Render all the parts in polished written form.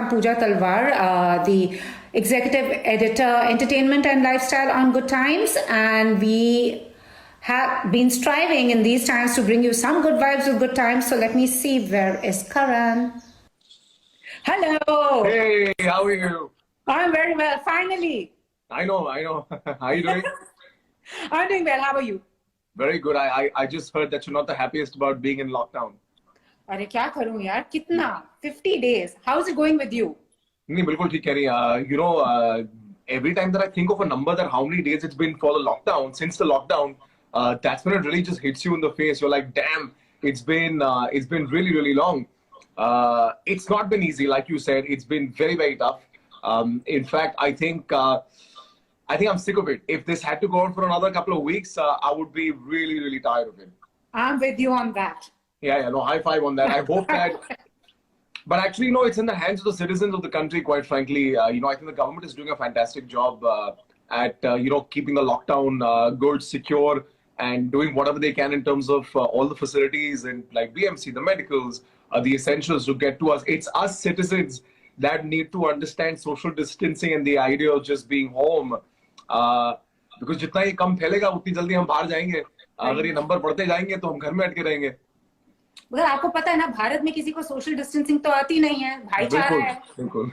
I'm Pooja Talwar, the executive editor, entertainment and lifestyle on Good Times, and we have been striving in these times to bring you some good vibes with Good Times. So let me see, where is Karan? Hello. Hey, how are you? I'm very well. Finally. I know. How are you doing? I'm doing well. How are you? Very good. I just heard that you're not the happiest about being in lockdown. अरे क्या करूं यार कितना 50 days. How's it going with you? नहीं बिल्कुल ठीक कह रही every time that I think of a number that how many days it's been for the lockdown, since the lockdown, that's when it really just hits you in the face. You're like, damn, it's been really, really long. It's not been easy, like you said. It's been very, very tough. In fact, I think I'm sick of it. If this had to go on for another couple of weeks, I would be really, really tired of it. I'm with you on that. Yeah, no, high five on that. I hope that. But actually, no, it's in the hands of the citizens of the country, quite frankly. I think the government is doing a fantastic job at, keeping the lockdown good, secure, and doing whatever they can in terms of all the facilities and like BMC, the medicals, the essentials to get to us. It's us citizens that need to understand social distancing and the idea of just being home. Because जितना ये कम फैलेगा उतनी जल्दी हम बाहर जाएंगे. अगर ये नंबर बढ़ते जाएंगे तो हम घर में अटके रहेंगे. मगर आपको पता है ना भारत में किसी को सोशल डिस्टेंसिंग तो आती नहीं है, भाईचारा है. बिल्कुल.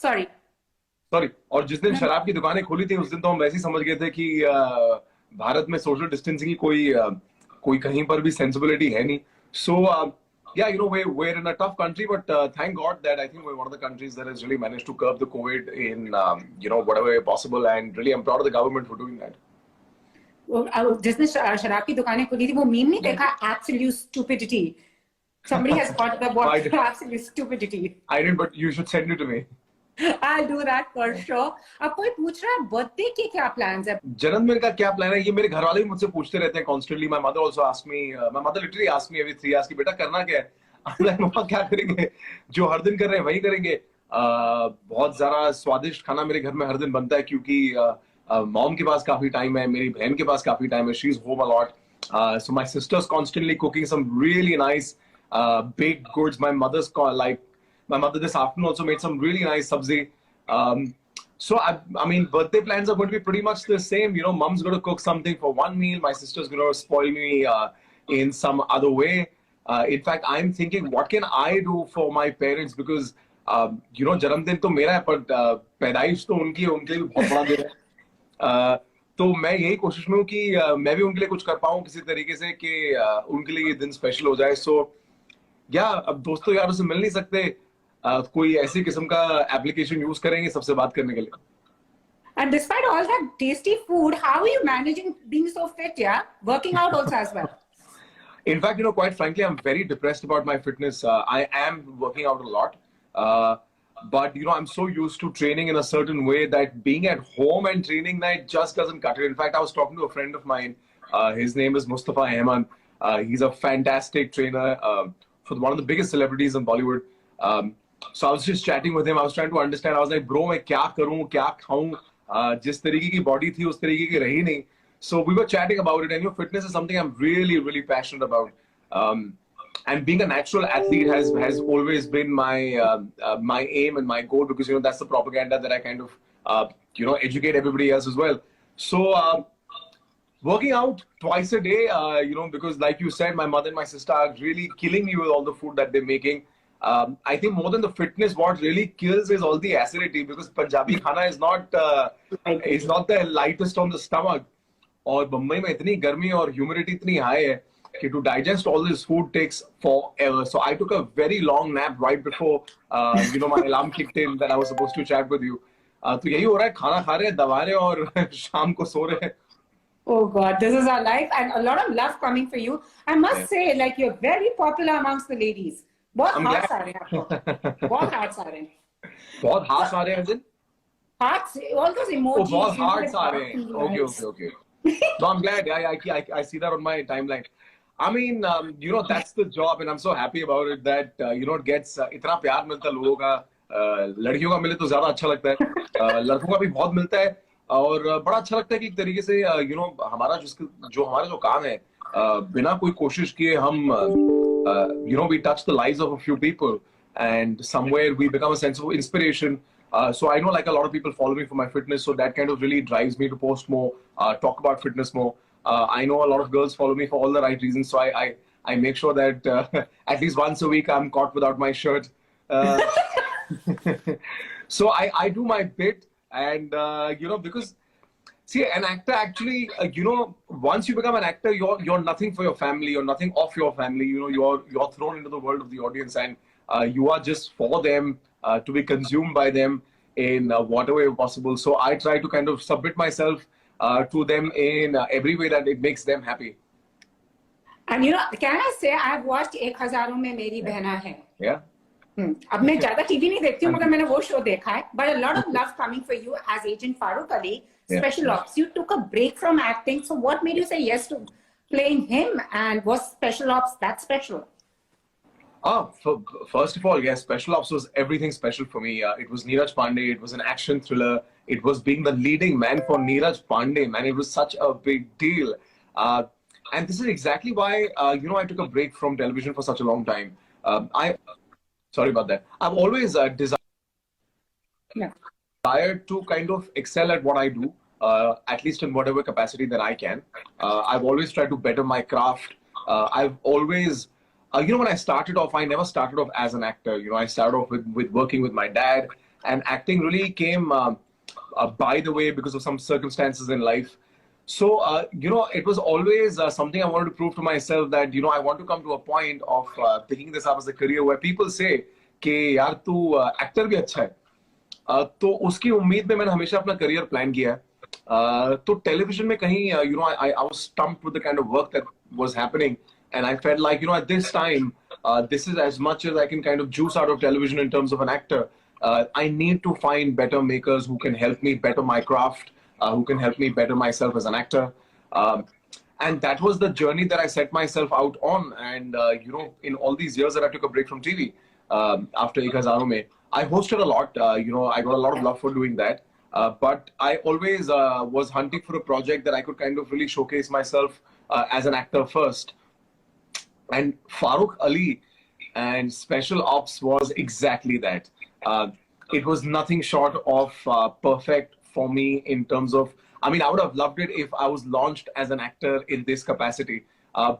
सॉरी. और जिस दिन शराब की दुकानें खुली थी उस दिन तो हम वैसे ही समझ गए थे कि भारत में सोशल डिस्टेंसिंग की कोई कहीं पर भी सेंसिबिलिटी है नहीं. So we're in a tough country, but thank God that I think we're one of the countries that has really managed to curb the COVID in whatever way possible, and really I'm proud of the government for doing that. जिसने शराब की दुकानें खुली थी वो meme नहीं देखा? Absolute stupidity. Somebody has got the word absolute stupidity. I didn't, but you should send it to me. I'll do that for sure. अब कोई पूछ रहा है बर्थडे के क्या प्लान्स है? जन्मदिन का क्या प्लान है? ये मेरे घर वाले भी मुझसे पूछते रहते हैं constantly. My mother also asks me. My mother literally asks me every 3 years कि बेटा करना क्या है? I'm like मम्मा क्या करेंगे? जो हर दिन कर रहे हैं वही करेंगे. बहुत ज़्यादा स्वादिष्ट खाना मेरे घर में हर दिन बनता है क्योंकि मॉम के पास काफी टाइम है, मेरी बहन के पास काफी टाइम है. She's home a lot. So my sister's constantly cooking some really nice baked goods. My mother this afternoon also made some really nice sabzi. So I mean, birthday plans are going to be pretty much the same. Mom's going to cook something for one meal. My sister's going to spoil me in some other way. In fact, I'm thinking, what can I do for my parents? Because जन्मदिन तो मेरा है, पर पैदाइश तो उनकी है, उनके लिए भी बहुत बड़ा दिन है. तो मैं यही कोशिश में हूँ कि मैं भी उनके लिए कुछ कर पाऊँ किसी तरीके से कि उनके लिए ये दिन स्पेशल हो जाए. सो अब दोस्तों यारों से मिल नहीं सकते, कोई ऐसी किस्म का एप्लीकेशन यूज करेंगे सबसे बात करने के लिए. And despite all that tasty food, how are you managing being so fit? Yeah, working out also as well. In fact, quite frankly, I'm very depressed about my fitness. I am working out a lot, but I'm so used to training in a certain way that being at home and training night just doesn't cut it. In fact, I was talking to a friend of mine. His name is Mustafa Ahmed. He's a fantastic trainer for one of the biggest celebrities in Bollywood. So I was just chatting with him. I was trying to understand. I was like, bro, मैं क्या करूँ, क्या खाऊँ? जिस तरीके की body थी उस तरीके की रही नहीं. So we were chatting about it, and fitness is something I'm really, really passionate about. And being a natural athlete has always been my aim and my goal, because that's the propaganda that I kind of educate everybody else as well. So working out twice a day, because like you said, my mother and my sister are really killing me with all the food that they're making. I think more than the fitness, what really kills is all the acidity, because Punjabi khana is not the lightest on the stomach. और बम्बई में इतनी गर्मी और humidity इतनी high है कि to digest all this food takes forever. So I took a very long nap right before my alarm kicked in that I was supposed to chat with you. तो यही हो रहा है, खाना खा रहे हैं, दबा रहे हैं और शाम को सो रहे हैं. Oh God, this is our life, and a lot of love coming for you. I must say, like, you're very popular amongst the ladies. बहुत hearts आ रहे हैं आपको. बहुत hearts आ रहे हैं. बहुत hearts आ रहे हैं जिन? Hearts, all those emojis. बहुत hearts आ रहे हैं. Okay. So I'm glad. I see that on my timeline. I mean, that's the job, and I'm so happy about it that it gets इतना प्यार मिलता है लोगों का. लड़कियों का मिले तो ज्यादा अच्छा लगता है. लड़कों का भी बहुत मिलता है और बड़ा अच्छा लगता है कि एक तरीके से हमारा जो काम है, बिना कोई कोशिश किए हम we touch the lives of a few people. and somewhere we become a sense of inspiration. So I know like a lot of people follow me for my fitness, so that kind of really drives me to post more, talk about fitness more. I know a lot of girls follow me for all the right reasons, so I make sure that at least once a week I'm caught without my shirt. Uh, so I do my bit, and because see, an actor actually, once you become an actor, you're nothing for your family, you're nothing of your family. You're thrown into the world of the audience, and you are just for them, to be consumed by them in whatever way possible. So I try to kind of submit myself to them in every way that it makes them happy. And can I say I've watched 1000 में मेरी बहना है. Yeah. अब मैं ज्यादा TV नहीं देखती हूँ, मगर मैंने वो शो देखा है. But a lot of love coming for you as Agent Farooq Ali, Special Ops. You took a break from acting, so what made you say yes to playing him, and was Special Ops that special? First of all, yes, Special Ops was everything special for me. It was Neeraj Pandey. It was an action thriller. It was being the leading man for Neeraj Pandey, man. It was such a big deal. And this is exactly why, I took a break from television for such a long time. Sorry about that. I've always desired to kind of excel at what I do, at least in whatever capacity that I can. I've always tried to better my craft. I've always, when I started off, I never started off as an actor. I started off with working with my dad, and acting really came by the way because of some circumstances in life. So, it was always something I wanted to prove to myself that, I want to come to a point of picking this up as a career where people say, कि यार तू actor भी अच्छा है. तो उसकी उम्मीद में मैंने हमेशा अपना करियर प्लान किया है. तो टेलीविजन में कहीं, I was stumped with the kind of work that was happening, and I felt like, at this time, this is as much as I can kind of juice out of television in terms of an actor. I need to find better makers who can help me better my craft, who can help me better myself as an actor. And that was the journey that I set myself out on. And, in all these years that I took a break from TV, after 1000 mein, I hosted a lot. I got a lot of love for doing that. But I always was hunting for a project that I could kind of really showcase myself as an actor first. And Farooq Ali and Special Ops was exactly that. It was nothing short of perfect for me in terms of, I mean, I would have loved it if I was launched as an actor in this capacity.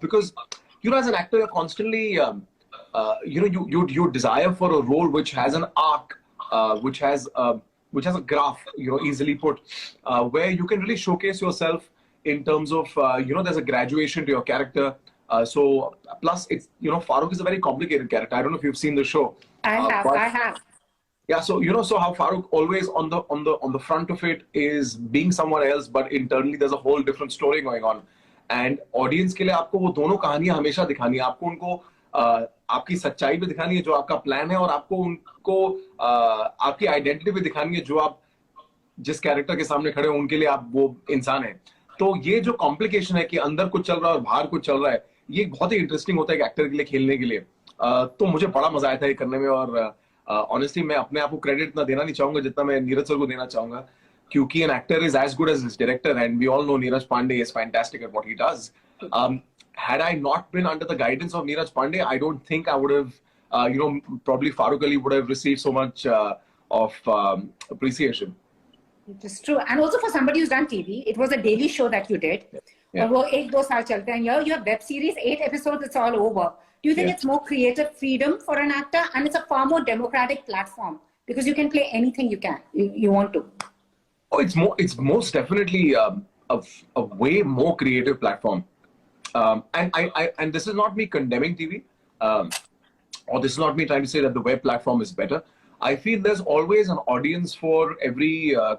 Because, as an actor, you're constantly, you desire for a role which has an arc, which has a graph, easily put, where you can really showcase yourself in terms of, there's a graduation to your character. So plus it's, Farooq is a very complicated character. I don't know if you've seen the show. I have. Yeah, so so how Farooq always on the front of it is being someone else, but internally there's a whole different story going on. And audience के लिए आपको वो दोनों कहानियां हमेशा दिखानी है. आपको उनको आपकी सच्चाई भी दिखानी है जो आपका प्लान है, और आपको उनको आपकी आइडेंटिटी भी दिखानी है जो आप जिस कैरेक्टर के सामने खड़े हो उनके लिए आप वो इंसान है. तो ये जो कॉम्प्लिकेशन है कि अंदर कुछ चल रहा है और बाहर कुछ चल रहा है, ये बहुत ही इंटरेस्टिंग होता है एक एक्टर के लिए खेलने के लिए. तो मुझे बड़ा मजा आया था ये करने में. और ऑनेस्टली मैं अपने आप को क्रेडिट इतना देना नहीं चाहूंगा जितना मैं नीरज सर को देना चाहूंगा, क्योंकि an actor is as good as his director, and we all know Neeraj Pandey is fantastic at what he does. Had I not been under the guidance of Neeraj Pandey, I don't think I would have, probably Farooq Ali would have received so much of appreciation. It is true. And also for somebody who's done TV, it was a daily show that you did. Yeah. और वो 1-2 साल चलते हैं. Here you have web series, 8 episodes, it's all over. Do you think it's more creative freedom for an actor, and it's a far more democratic platform because you can play anything you want to? Oh, it's most definitely a way more creative platform. And this is not me condemning TV, or this is not me trying to say that the web platform is better. I feel there's always an audience for every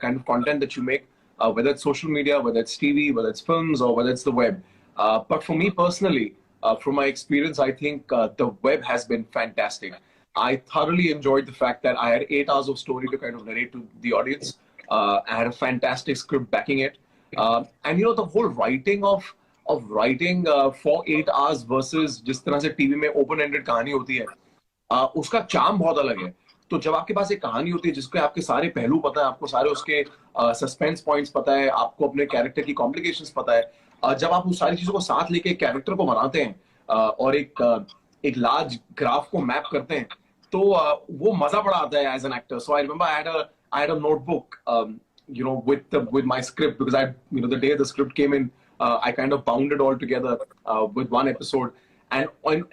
kind of content that you make, whether it's social media, whether it's TV, whether it's films, or whether it's the web. But for me personally, from my experience, I think the web has been fantastic. I thoroughly enjoyed the fact that I had 8 hours of story to kind of narrate to the audience. I had a fantastic script backing it. And the whole writing of writing for 8 hours versus जिस तरह से TV में open ended कहानी होती है, उसका charm बहुत अलग है. तो जब आपके पास एक कहानी होती है जिसके आपके सारे पहलू पता है, आपको सारे उसके सस्पेंस पॉइंट्स पता है, आपको अपने कैरेक्टर की कॉम्प्लिकेशंस पता है, जब आप उस सारी चीजों को साथ लेके एक कैरेक्टर को बनाते हैं और एक लार्ज ग्राफ को मैप करते हैं, तो वो मजा बड़ा आता है as an actor. So I remember I had a notebook with my script, because the day the script came in, I kind of bound it all together with one episode, and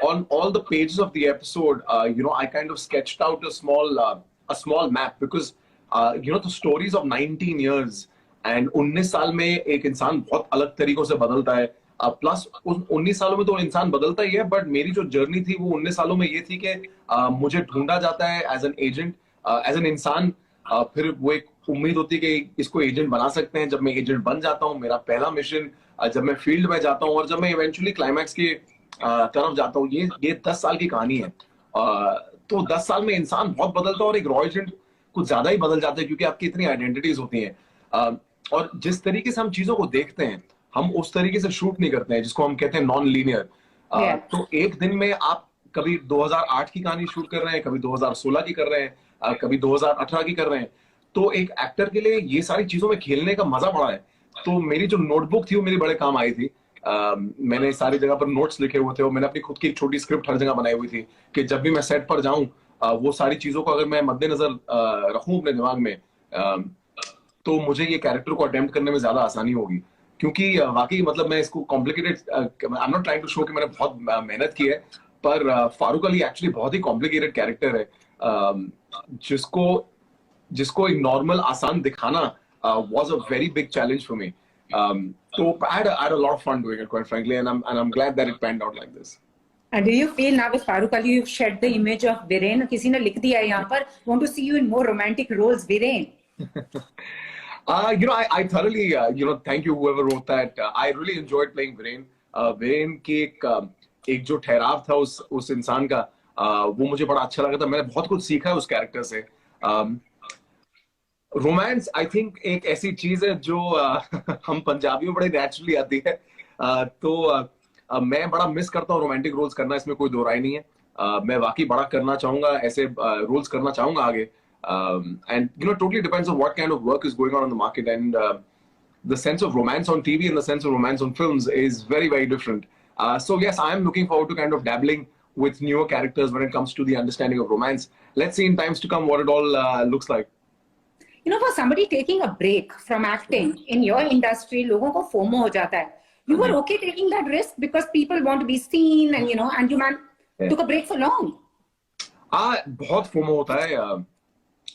on all the pages of the episode, I kind of sketched out a small map, because the stories of 19 years and 19 साल में एक इंसान बहुत अलग तरीकों से बदलता है. प्लस उन 19 सालों में तो इंसान बदलता ही है, बट मेरी जो जर्नी थी वो 19 सालों में ये थी कि मुझे ढूंढा जाता है as an agent, as an इंसान. फिर वो एक उम्मीद होती है कि इसको एजेंट बना सकते हैं. जब मैं एजेंट बन जाता हूँ, मेरा पहला मिशन, जब मैं फील्ड में जाता हूँ, और जब मैं इवेंचुअली क्लाइमैक्स की तरफ जाता हूँ, ये 10 साल की कहानी है. तो 10 साल में इंसान बहुत बदलता है, और एक रॉ एजेंट कुछ ज्यादा ही बदल जाते हैं, क्योंकि आपकी इतनी आइडेंटिटीज होती हैं. और जिस तरीके से हम चीजों को देखते हैं, हम उस तरीके से शूट नहीं करते हैं, जिसको हम कहते हैं नॉन लीनियर. तो एक दिन में आप कभी 2008 की कहानी शूट कर रहे हैं, कभी 2016 की कर रहे हैं, कभी 2018 की कर रहे हैं. तो एक एक्टर के लिए ये सारी चीजों में खेलने का मजा बड़ा है. तो मेरी जो नोटबुक थी वो मेरे बड़े काम आई थी. मैंने सारी जगह पर नोट्स लिखे हुए थे, और मैंने अपनी खुद की एक छोटी स्क्रिप्ट हर जगह बनाई हुई थी कि जब भी मैं सेट पर जाऊं, वो सारी चीजों को अगर मैं मद्देनजर रखूं अपने दिमाग में, तो मुझे ये कैरेक्टर को अटेम्प्ट करने में ज्यादा आसानी होगी. क्योंकि वाकई मतलब मैं इसको complicated, I am not trying to show कि मैंने बहुत मेहनत की है, पर फारूक अली एक्चुअली बहुत ही कॉम्प्लिकेटेड कैरेक्टर है, जिसको जिसको एक नॉर्मल आसान दिखाना was a very big challenge for me. So I had a lot of fun doing it, quite frankly, and I'm glad that it panned out like this. And do you feel now with Farooq Ali you've shed the image of Viren? किसी ने लिख दिया है यहाँ पर, want to see you in more romantic roles, Viren. I thoroughly, thank you whoever wrote that. I really enjoyed playing Viren. Viren की एक जो ठहराव था उस इंसान का, वो मुझे बड़ा अच्छा लगा था. मैंने बहुत कुछ सीखा है उस कैरेक्टर से. रोमांस आई थिंक एक ऐसी चीज है जो हम पंजाबियों बड़े नेचुरली आती है. मैं बड़ा मिस करता हूँ रोमांटिक रोल्स करना, इसमें कोई दो राय नहीं है. मैं वाकई बड़ा करना चाहूंगा, ऐसे रोल्स करना चाहूंगा आगे. And totally depends on what kind of work is going on the market, and the sense of romance on TV and the sense of romance on films is very, very different. So yes, I am looking forward to kind of dabbling with newer characters when it comes to the understanding of romance. Let's see in times to come what it all looks like. For somebody taking a break from acting in your industry, लोगों को FOMO हो जाता है. You were okay taking that risk because people want to be seen, and and you took a break for long. बहुत FOMO होता है.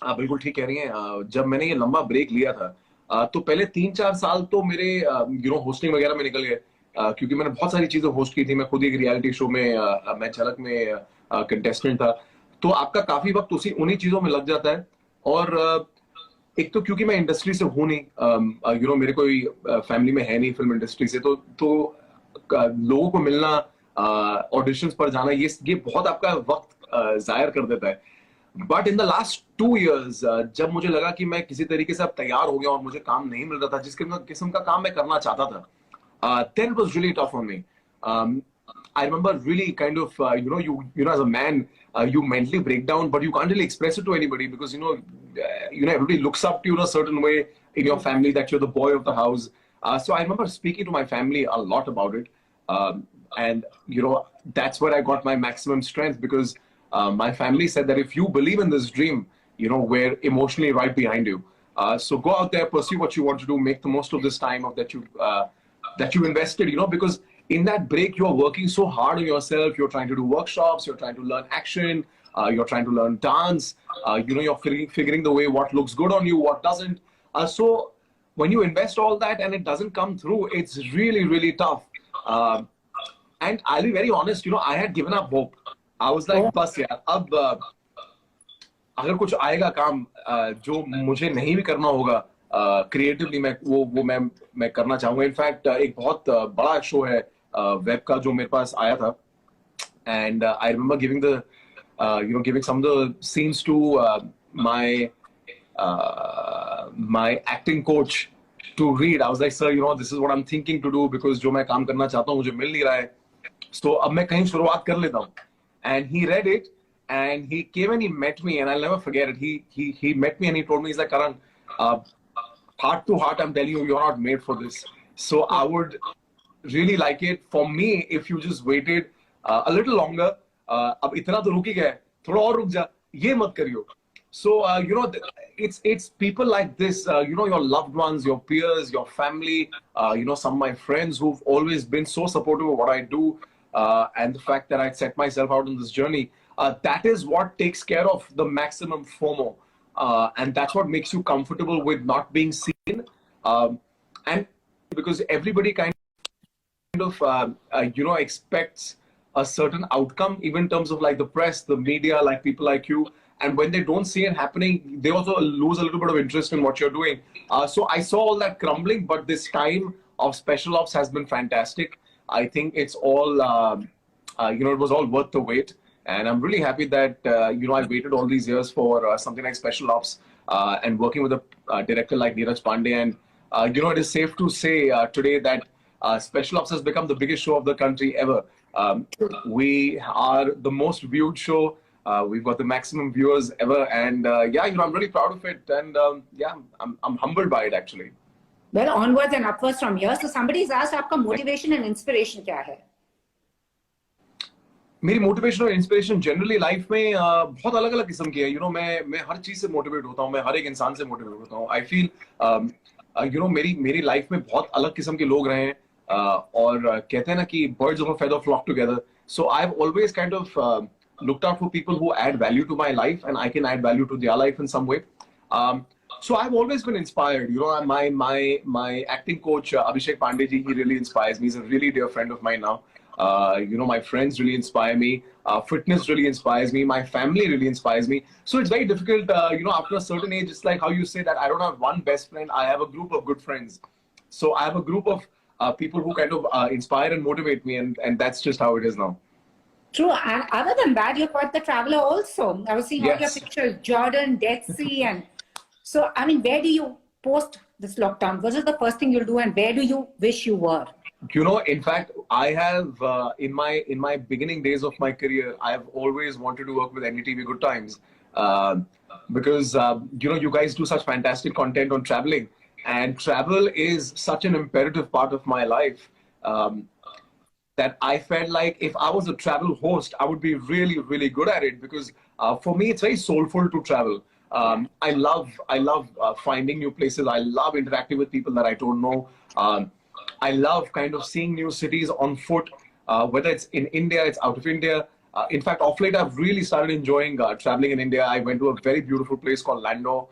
आप बिल्कुल ठीक कह रही हैं. जब मैंने ये लंबा ब्रेक लिया था, तो पहले 3-4 साल तो मेरे होस्टिंग वगैरह में निकल गए, क्योंकि मैंने बहुत सारी चीजें होस्ट की थी. मैं खुद एक रियलिटी शो में, मैं झलक में कंटेस्टेंट था. तो आपका काफी वक्त उन्हीं चीजों में लग जाता है. और एक तो क्योंकि मैं इंडस्ट्री से हूं नहीं, मेरे कोई फैमिली में है नहीं फिल्म इंडस्ट्री से, तो लोगों को मिलना, ऑडिशंस पर जाना, ये बहुत आपका वक्त जाहिर कर देता है. But in the last 2 years, जब मुझे लगा कि मैं किसी तरीके से अब तैयार हो गया और मुझे काम नहीं मिल रहा था जिस किस्म का काम मैं करना चाहता था, then it was really tough on me. I remember really kind of, as a man, you mentally break down, but you can't really express it to anybody because, everybody looks up to you in a certain way in your family that you're the boy of the house. So I remember speaking to my family a lot about it. And, that's where I got my maximum strength, because my family said that if you believe in this dream, we're emotionally right behind you. So go out there, pursue what you want to do, make the most of this time that you invested, because in that break, you're working so hard on yourself. You're trying to do workshops, you're trying to learn action, you're trying to learn dance, you're figuring the way what looks good on you, what doesn't. So when you invest all that and it doesn't come through, it's really, really tough. And I'll be very honest, I had given up hope. I was like, बस यार, अब अगर कुछ आएगा काम जो मुझे नहीं भी करना होगा क्रिएटिवली, मैं करना चाहूंगा. इनफैक्ट एक बहुत बड़ा शो है वेब का जो मेरे पास आया था, and I remember giving some of the scenes to my acting coach to read. I was like, sir, this is what I'm thinking to do, because जो मैं काम करना चाहता हूँ मुझे मिल नहीं रहा है. So अब मैं कहीं शुरुआत कर लेता हूँ. And he read it, and he came and he met me, and I'll never forget it. He met me and he told me, he's like, Karan, heart to heart, I'm telling you, you're not made for this. So I would really like it for me if you just waited a little longer. अब इतना तो रुक ही गया, थोड़ा और रुक जा. ये मत करियो. So, it's people like this, your loved ones, your peers, your family, some of my friends who've always been so supportive of what I do, and the fact that I set myself out on this journey, that is what takes care of the maximum FOMO. And that's what makes you comfortable with not being seen. And because everybody kind of expects a certain outcome, even in terms of like the press, the media, like people like you, and when they don't see it happening, they also lose a little bit of interest in what you're doing. So I saw all that crumbling, but this time of special ops has been fantastic. I think it's all it was all worth the wait, and I'm really happy that I waited all these years for something like special ops, and working with a director like Neeraj Pandey. And it is safe to say today that Special Ops has become the biggest show of the country ever. We are the most viewed show. We've got the maximum viewers ever, and I'm really proud of it. And I'm humbled by it actually. Well, onwards and upwards from here. So somebody's asked, आपका motivation and inspiration क्या है? मेरी motivation और inspiration generally life में बहुत अलग अलग किस्म की है. मैं हर चीज से मोटिवेट होता हूँ. मैं हर एक इंसान से मोटिवेट होता हूँ. आई फील मेरी लाइफ में बहुत अलग किस्म के लोग रहे हैं, और कहते हैं ना कि birds of a feather flock together. So I've always kind of looked out for people who add value to my life, and I can add value to their life in some way. So I've always been inspired. My acting coach Abhishek Pandey ji, he really inspires me. He's a really dear friend of mine now. My friends really inspire me. Fitness really inspires me. My family really inspires me. So it's very difficult, after a certain age, it's like how you say that I don't have one best friend. I have a group of good friends. So I have a group of people who kind of inspire and motivate me, and that's just how it is now. True. And other than that, you're quite the traveler also. I was seeing all your pictures, Jordan, Dead Sea. And so, I mean, where do you post this lockdown? What is the first thing you'll do, and where do you wish you were? In fact, I have in my beginning days of my career, I have always wanted to work with NDTV Good Times, because you guys do such fantastic content on traveling, and travel is such an imperative part of my life, that I felt like if I was a travel host, I would be really, really good at it, because for me, it's very soulful to travel. I love finding new places. I love interacting with people that I don't know. I love kind of seeing new cities on foot, whether it's in India, it's out of India. In fact, off late, I've really started enjoying traveling in India. I went to a very beautiful place called Lando,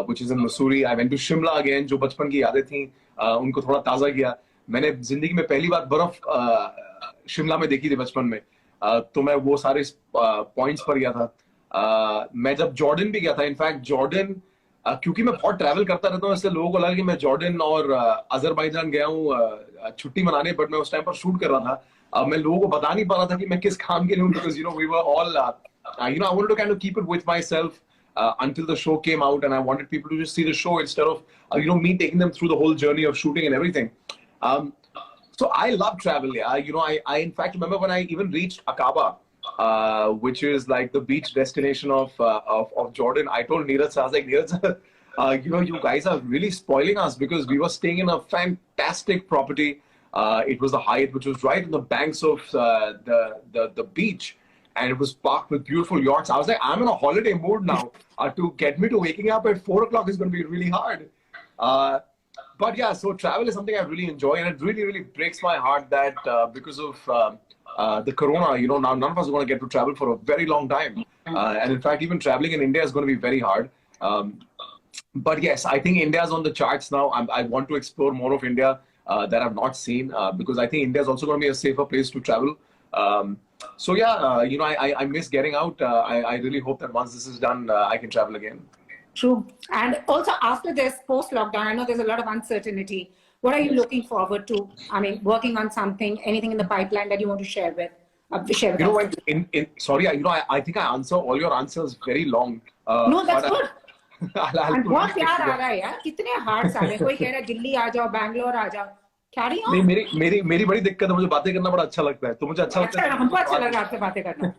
which is in Missouri. I went to Shimla again, जो बचपन की यादें थी, उनको थोड़ा ताज़ा किया. मैंने जिंदगी में पहली बार बर्फ शिमला में देखी थी बचपन में, तो मैं वो सारे पॉइंट्स पर गया था. मैं जब जॉर्डन भी गया था, इनफैक्ट जॉर्डन, क्योंकि मैं बहुत ट्रैवल करता रहता हूँ, इसलिए लोगों को लगा कि मैं जॉर्डन और अजरबैजान गया हूँ छुट्टी मनाने, बट मैं उस टाइम पर शूट कर रहा था. मैं लोगों को बता नहीं पा रहा था कि मैं किस काम के लिए हूँ, because we were all I wanted to kind of keep it with myself until the show came out, and I wanted people to just see the show instead of me taking them through the whole journey of shooting and everything. So I love travel. I in fact remember when I even reached Aqaba, which is like the beach destination of Jordan. I told Neeraj, I was like, Neeraj, you guys are really spoiling us, because we were staying in a fantastic property. It was the Hyatt, which was right on the banks of the beach, and it was parked with beautiful yachts. I was like, I'm in a holiday mood now. To get me to waking up at 4 o'clock is going to be really hard. But yeah, so travel is something I really enjoy, and it really, really breaks my heart that because of the corona, now none of us are going to get to travel for a very long time. And in fact, even traveling in India is going to be very hard. But yes, I think India is on the charts now. I want to explore more of India that I've not seen, because I think India is also going to be a safer place to travel. So yeah, I miss getting out. I really hope that once this is done, I can travel again. True. And also after this post-lockdown, I know there's a lot of uncertainty. What are you looking forward to? I mean, working on something, anything in the pipeline that you want to share with us? Sorry, I think I answer all your answers very long. No, that's good. And बहुत प्यार आ रहा है यार, कितने hearts आ रहे हैं. कोई कह रहा है दिल्ली आ जाओ, बैंगलोर आ जाओ. Carry on. नहीं, मेरी बड़ी दिक्कत है, मुझे बातें करना बड़ा अच्छा लगता है. तो मुझे अच्छा लगता है. हमको अच्छा लगा आपसे बातें करना.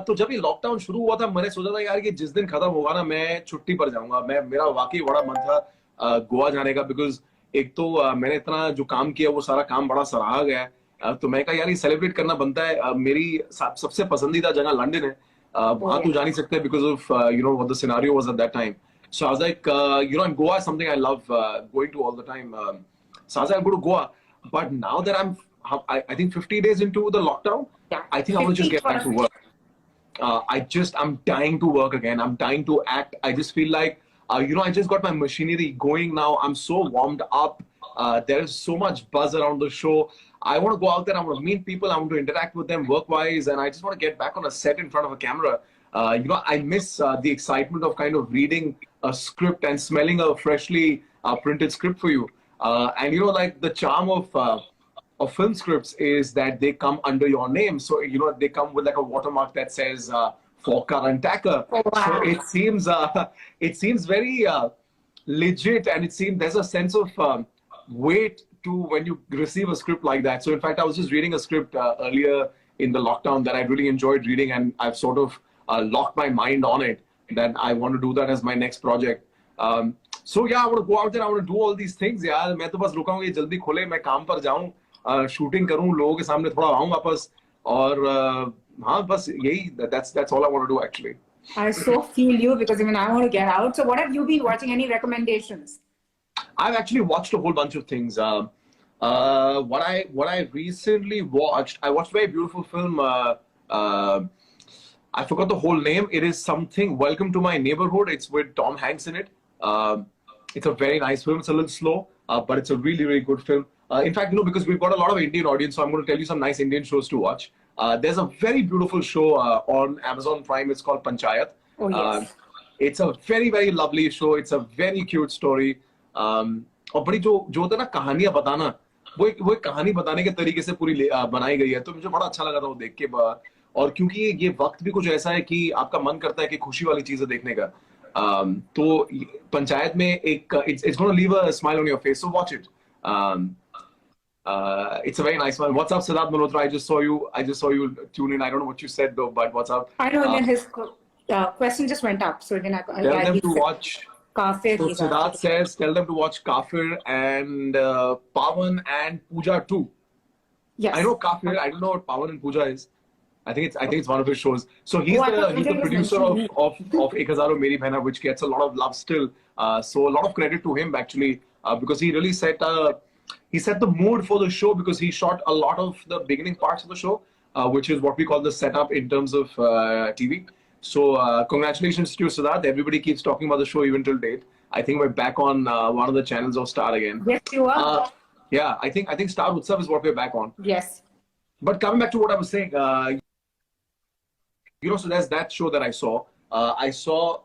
तो जब ये लॉकडाउन शुरू हुआ था, मैंने सोचा था यार कि जिस दिन खत्म होगा ना, मैं छुट्टी पर जाऊंगा. मेरा वाकई बड़ा मन था गोवा जाने का, बिकॉज एक तो मैंने इतना जो काम किया वो सारा काम बड़ा सराहा गया है. तो मैं कहा यार ये सेलिब्रेट करना बनता है. मेरी सबसे पसंदीदा जगह लंदन है, वहाँ तो जा नहीं सकते because of what the scenario was at that time. So I was like, and Goa is something I love going to all the time. So I was like, I'll go to Goa. But now that I think 50 days into the lockdown, Yeah. I think I want to just get back to work. I'm dying to work again. I'm dying to act. I just feel like, I just got my machinery going now. I'm so warmed up. There is so much buzz around the show. I want to go out there. I want to meet people. I want to interact with them work-wise. And I just want to get back on a set in front of a camera. I miss the excitement of kind of reading a script and smelling a freshly printed script for you. And like the charm of film scripts is that they come under your name. So, they come with like a watermark that says for Karan Tacker. Oh, wow. So it seems very legit, and it seems there's a sense of weight to when you receive a script like that. So in fact, I was just reading a script earlier in the lockdown that I really enjoyed reading, and I've sort of locked my mind on it that I want to do that as my next project. So yeah, I want to go out there. I want to do all these things. यार मैं तो बस रुका हूँ ये जल्दी खुले मैं काम पर जाऊँ शूटिंग करूँ लोगों के सामने थोड़ा आऊँ वापस और हाँ बस यही that's all I want to do actually. I so feel you because even I want to get out. So what have you been watching? Any recommendations? I've actually watched a whole bunch of things. What I recently watched, I watched a very beautiful film. I forgot the whole name. It is something Welcome to My Neighborhood. It's with Tom Hanks in it. It's a very nice film. It's a little slow, but it's a really, really good film. In fact, because we've got a lot of Indian audience, so I'm going to tell you some nice Indian shows to watch. There's a very beautiful show on Amazon Prime. It's called Panchayat. Oh, yes. It's a very, very lovely show. It's a very cute story. और बड़ी जो होता है ना कहानियां बताना वो एक कहानी बताने के तरीके से पूरी बनाई गई है तो मुझे बड़ा अच्छा लगा था वो देख के और क्योंकि ये वक्त भी कुछ ऐसा है कि आपका मन करता है कि खुशी वाली चीजें देखने का तो पंचायत में एक it's going to leave a smile on your face, so watch it. It's a very nice one. What's up, Siddharth Malhotra? I just saw you tune in. I don't know what you said though, but what's up? I know then his question just went up, so then tell them to watch Kafir. So Siddharth says, tell them to watch Kafir and Pawan and Pooja too. Yes. I know Kafir. I don't know what Pawan and Pooja is. I think it's one of his shows. So he's the producer of Ek Hazaro Meri Behna, which gets a lot of love still. So a lot of credit to him actually, because he really set the mood for the show because he shot a lot of the beginning parts of the show, which is what we call the setup in terms of TV. So congratulations to you, Siddharth. Everybody keeps talking about the show even till date. I think we're back on one of the channels of Star again. Yes, you are. Yeah, I think Star Utsav is what we're back on. Yes. But coming back to what I was saying, so there's that show that I saw. So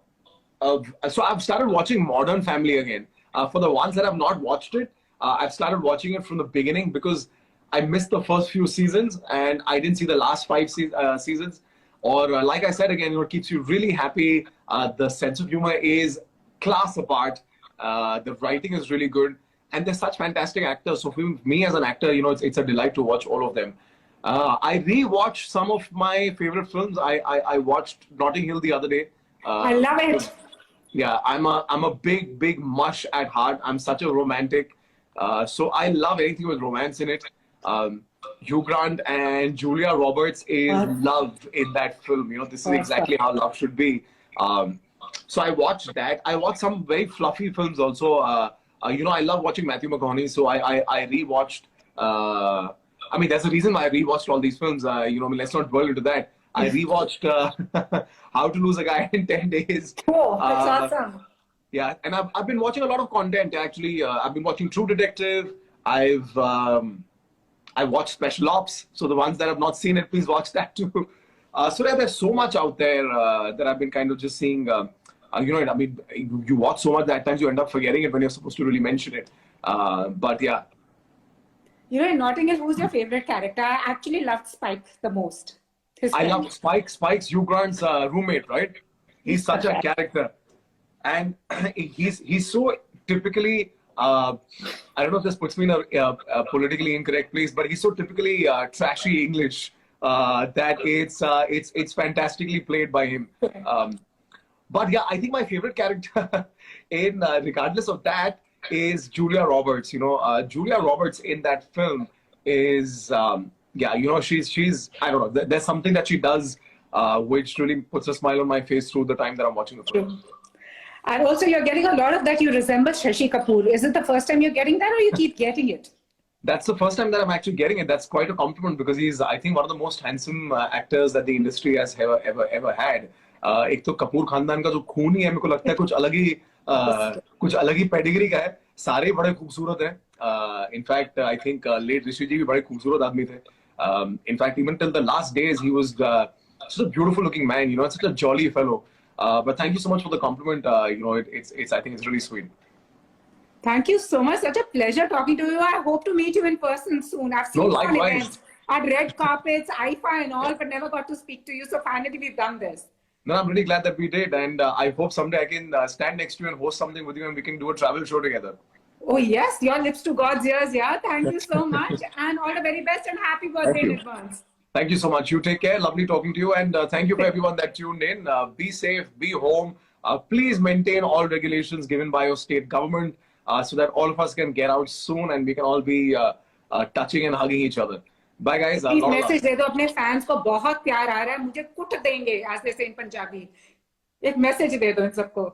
I've started watching Modern Family again. For the ones that have not watched it, I've started watching it from the beginning because I missed the first few seasons and I didn't see the last 5 seasons. Or like I said again, it keeps you really happy. The sense of humor is class apart. The writing is really good. And they're such fantastic actors. So for me as an actor, it's a delight to watch all of them. I rewatched some of my favorite films. I watched Notting Hill the other day. I love it. Yeah, I'm a big mush at heart. I'm such a romantic. So I love anything with romance in it. Hugh Grant and Julia Roberts is love in that film. This is exactly how love should be. So I watched that. I watched some very fluffy films also. I love watching Matthew McConaughey. So I rewatched. There's a reason why I rewatched all these films. Let's not dwell into that. I rewatched How to Lose a Guy in 10 Days. Oh, that's awesome. Yeah, and I've been watching a lot of content actually. I've been watching True Detective. I watched Special Ops. So the ones that have not seen it, please watch that too. So there's so much out there that I've been kind of just seeing. You watch so much that at times you end up forgetting it when you're supposed to really mention it. But yeah. In Notting Hill, who's your favorite character? I actually loved Spike the most. I love Spike. Spike's Hugh Grant's roommate, right? He's such a character. And he's so typically, I don't know if this puts me in a politically incorrect place, but he's so typically trashy English that it's fantastically played by him. But yeah, I think my favorite character regardless of that, is Julia Roberts. Julia Roberts in that film is, she's I don't know. There's something that she does which really puts a smile on my face through the time that I'm watching the film. True. And also, you're getting a lot of that. You resemble Shashi Kapoor. Is it the first time you're getting that, or you keep getting it? That's the first time that I'm actually getting it. That's quite a compliment because he's, I think, one of the most handsome actors that the industry has ever had. एक तो कपूर खानदान का जो खून ही है, मेरे को लगता है कुछ अलग ही पेडिग्री का है. सारे बड़े खूबसूरत हैं. In fact, I think late ऋषि जी भी बड़े खूबसूरत आदमी थे. In fact, even till the last days, he was such a beautiful looking man. You know, such a jolly fellow. But thank you so much for the compliment. You know, it's I think it's really sweet. Thank you so much. Such a pleasure talking to you. I hope to meet you in person soon. I've seen you on events, at red carpets, IFA and all, but never got to speak to you. So finally, we've done this. No, I'm really glad that we did. And I hope someday I can stand next to you and host something with you and we can do a travel show together. Oh, yes. Your lips to God's ears. Yeah. Thank you so much. And all the very best and happy birthday in advance. Thank you so much. You take care. Lovely talking to you. And thank you for everyone that tuned in. Be safe. Be home. Please maintain all regulations given by your state government. So that all of us can get out soon and we can all be touching and hugging each other. Bye guys. Message दे दो अपने fans को, बहुत प्यार आ रहा है, मुझे कुट देंगे as they say in Punjabi. एक मैसेज दे दो इन सबको.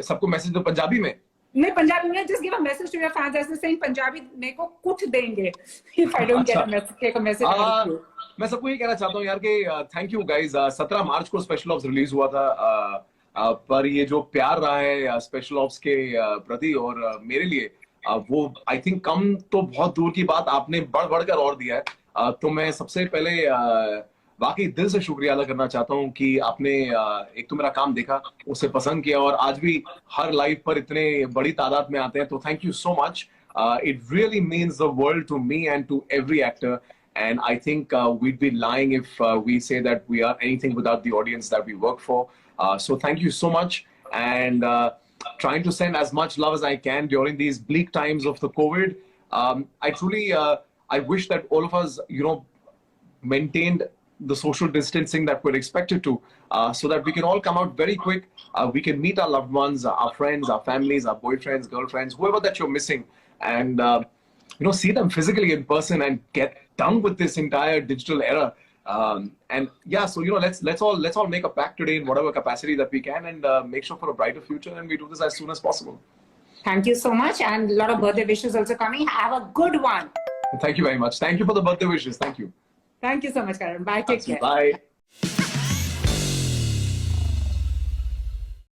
सबको मैसेज दो पंजाबी में. नहीं, पंजाबी में just give a message to your fans as they say in Punjabi, मेरे को कुट देंगे. If I don't get a message out of you. मैं सबको ये कहना चाहता हूँ यार कि थैंक यू गाइज. 17 मार्च को स्पेशल ऑप्स रिलीज हुआ था. पर ये जो प्यार रहा है स्पेशल ऑप्स के प्रति और मेरे लिए, वो आई थिंक कम तो बहुत दूर की बात, आपने बढ़कर और दिया है. तो मैं सबसे पहले वाकई दिल से शुक्रिया अदा करना चाहता हूँ कि आपने एक तो मेरा काम देखा, उसे पसंद किया और आज भी हर लाइव पर इतने बड़ी तादाद में आते हैं. तो thank you so much. It really means the world to me and to every actor. And I think we'd be lying if we say that we are anything without the audience that we work for. So thank you so much. And trying to send as much love as I can during these bleak times of the COVID. I truly, I wish that all of us, you know, maintained the social distancing that we're expected to, so that we can all come out very quick. We can meet our loved ones, our friends, our families, our boyfriends, girlfriends, whoever that you're missing. And you know, see them physically in person and get done with this entire digital era. And yeah, so you know, let's all make a pact today in whatever capacity that we can, and make sure for a brighter future. And we do this as soon as possible. Thank you so much, and a lot of birthday wishes also coming. Have a good one. Thank you very much. Thank you for the birthday wishes. Thank you. Thank you so much, Karan. Bye. Take care. Bye.